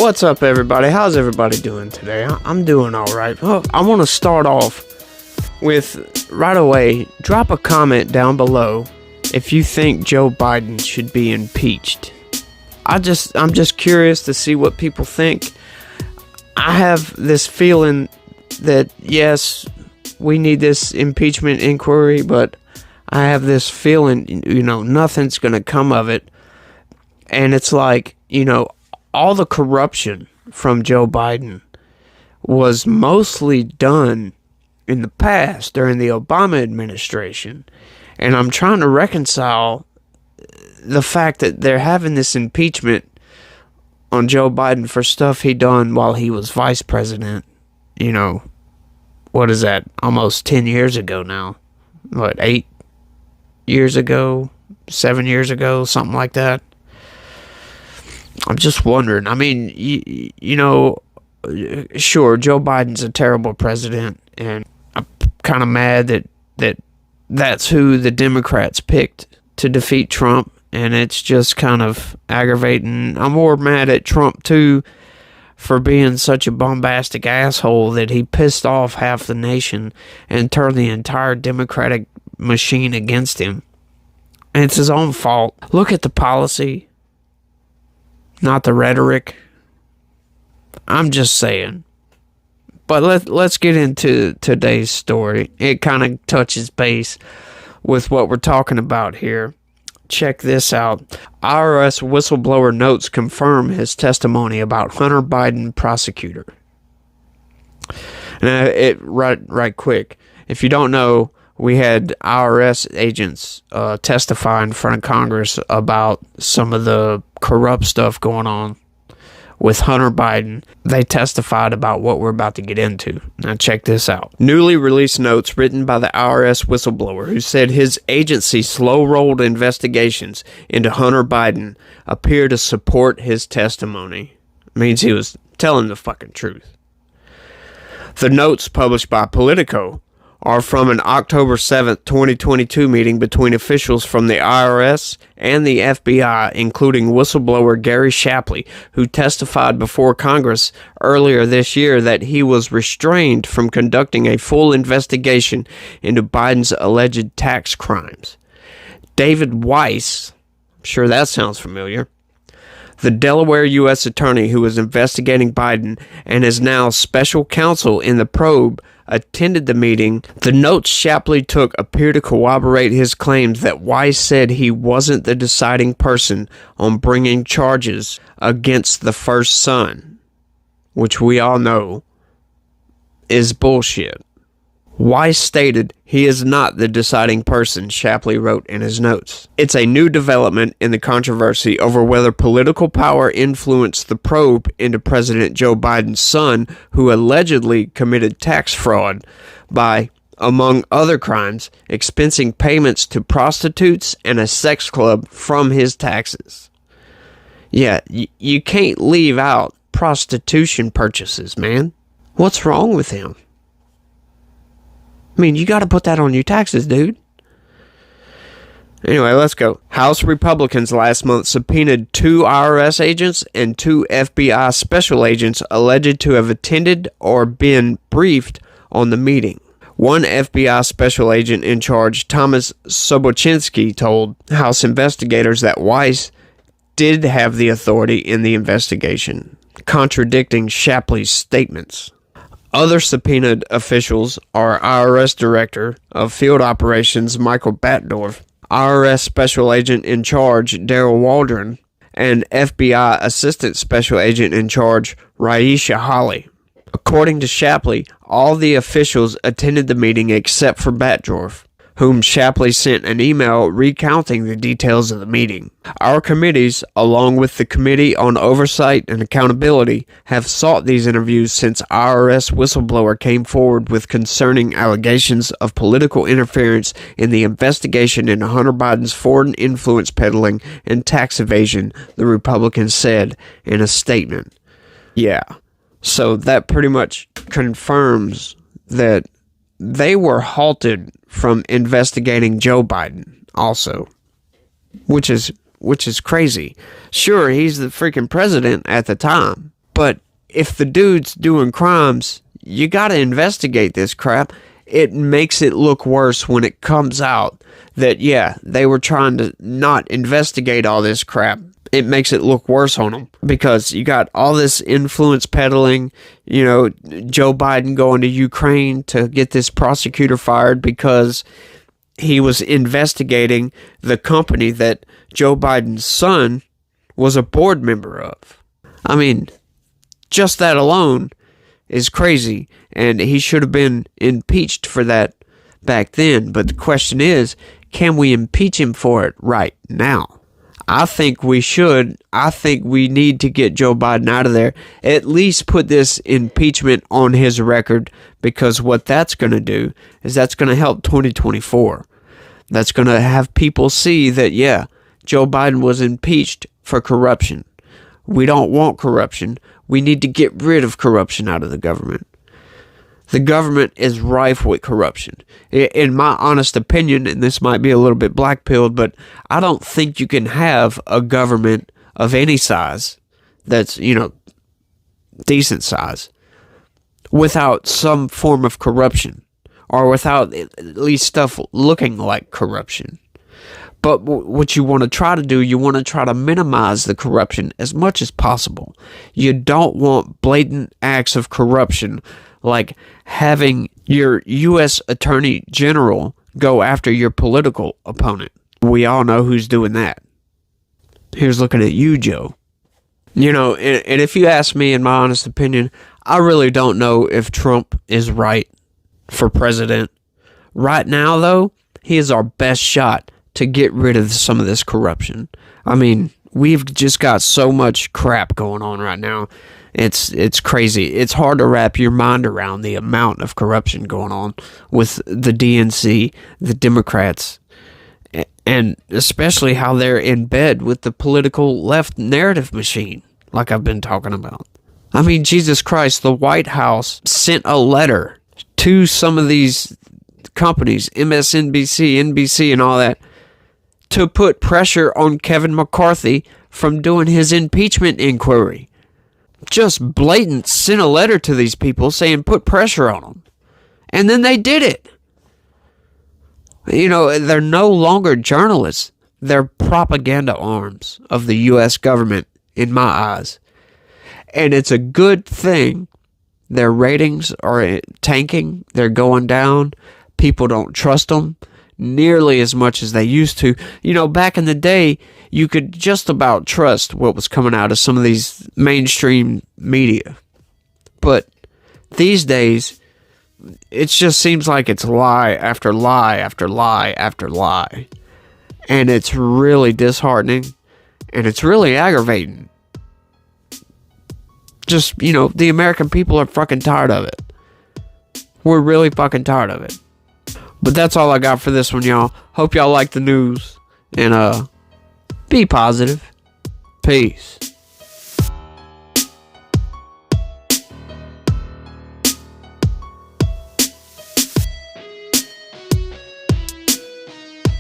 What's up, everybody? How's everybody doing today? I'm doing all right. Oh, I want to start off with, right away, drop a comment down below if you think Joe Biden should be impeached. I'm just curious to see what people think. I have this feeling that, yes, we need this impeachment inquiry, but I have this feeling, nothing's going to come of it. And it's like, all the corruption from Joe Biden was mostly done in the past during the Obama administration. And I'm trying to reconcile the fact that they're having this impeachment on Joe Biden for stuff he done while he was vice president. What is that? Almost 10 years ago now. 8 years ago? 7 years ago? Something like that. I'm just wondering. I mean, sure, Joe Biden's a terrible president, and I'm kind of mad that's who the Democrats picked to defeat Trump, and it's just kind of aggravating. I'm more mad at Trump, too, for being such a bombastic asshole that he pissed off half the nation and turned the entire Democratic machine against him. And it's his own fault. Look at the policy. Not the rhetoric. I'm just saying. But let's get into today's story. It kind of touches base with what we're talking about here. Check this out. IRS whistleblower notes confirm his testimony about Hunter Biden prosecutor. And right quick. If you don't know, we had IRS agents testify in front of Congress about some of the corrupt stuff going on with Hunter Biden. They testified about what we're about to get into. Now check this out. Newly released notes written by the IRS whistleblower who said his agency slow-rolled investigations into Hunter Biden appear to support his testimony. It means he was telling the fucking truth. The notes published by Politico are from an October 7th, 2022 meeting between officials from the IRS and the FBI, including whistleblower Gary Shapley, who testified before Congress earlier this year that he was restrained from conducting a full investigation into Biden's alleged tax crimes. David Weiss, I'm sure that sounds familiar, the Delaware U.S. attorney who was investigating Biden and is now special counsel in the probe, attended the meeting. The notes Shapley took appear to corroborate his claims that Weiss said he wasn't the deciding person on bringing charges against the first son, which we all know is bullshit. Weiss stated he is not the deciding person, Shapley wrote in his notes. It's a new development in the controversy over whether political power influenced the probe into President Joe Biden's son, who allegedly committed tax fraud by, among other crimes, expensing payments to prostitutes and a sex club from his taxes. Yeah, you can't leave out prostitution purchases, man. What's wrong with him? I mean, you got to put that on your taxes, dude. Anyway, let's go. House Republicans last month subpoenaed 2 IRS agents and 2 FBI special agents alleged to have attended or been briefed on the meeting. One FBI special agent in charge, Thomas Sobocinski, told House investigators that Weiss did have the authority in the investigation, contradicting Shapley's statements. Other subpoenaed officials are IRS Director of Field Operations Michael Batdorf, IRS Special Agent in Charge Daryl Waldron, and FBI Assistant Special Agent in Charge Raisha Hawley. According to Shapley, all the officials attended the meeting except for Batdorf, whom Shapley sent an email recounting the details of the meeting. Our committees, along with the Committee on Oversight and Accountability, have sought these interviews since IRS whistleblower came forward with concerning allegations of political interference in the investigation into Hunter Biden's foreign influence peddling and tax evasion, the Republicans said in a statement. Yeah, so that pretty much confirms that they were halted from investigating Joe Biden also, which is crazy. Sure, he's the freaking president at the time, But if the dude's doing crimes, you gotta investigate this crap. It makes it look worse when it comes out that, yeah, they were trying to not investigate all this crap. It makes it look worse on them because you got all this influence peddling, you know, Joe Biden going to Ukraine to get this prosecutor fired because he was investigating the company that Joe Biden's son was a board member of. I mean, just that alone is crazy, and he should have been impeached for that back then. But the question is, can we impeach him for it right now? I think we should. I think we need to get Joe Biden out of there. At least put this impeachment on his record, because what that's going to do is that's going to help 2024. That's going to have people see that, yeah, Joe Biden was impeached for corruption. We don't want corruption. We need to get rid of corruption out of the government. The government is rife with corruption. In my honest opinion, and this might be a little bit black-pilled, but I don't think you can have a government of any size that's, you know, decent size without some form of corruption, or without at least stuff looking like corruption. But what you want to try to do, you want to try to minimize the corruption as much as possible. You don't want blatant acts of corruption like having your U.S. Attorney General go after your political opponent. We all know who's doing that. Here's looking at you, Joe. You know, and if you ask me, in my honest opinion, I really don't know if Trump is right for president. Right now, though, he is our best shot to get rid of some of this corruption. I mean, we've just got so much crap going on right now. It's crazy. It's hard to wrap your mind around the amount of corruption going on with the DNC, the Democrats, and especially how they're in bed with the political left narrative machine, like I've been talking about. I mean, Jesus Christ, the White House sent a letter to some of these companies, MSNBC, NBC, and all that, to put pressure on Kevin McCarthy from doing his impeachment inquiry. Just blatant sent a letter to these people saying put pressure on them. And then they did it. You know, they're no longer journalists. They're propaganda arms of the U.S. government, in my eyes. And it's a good thing. Their ratings are tanking. They're going down. People don't trust them nearly as much as they used to. You know, back in the day, you could just about trust what was coming out of some of these mainstream media. But these days, it just seems like it's lie after lie after lie after lie. And it's really disheartening. And it's really aggravating. Just, you know, the American people are fucking tired of it. We're really fucking tired of it. But that's all I got for this one, y'all. Hope y'all like the news. And, be positive. Peace.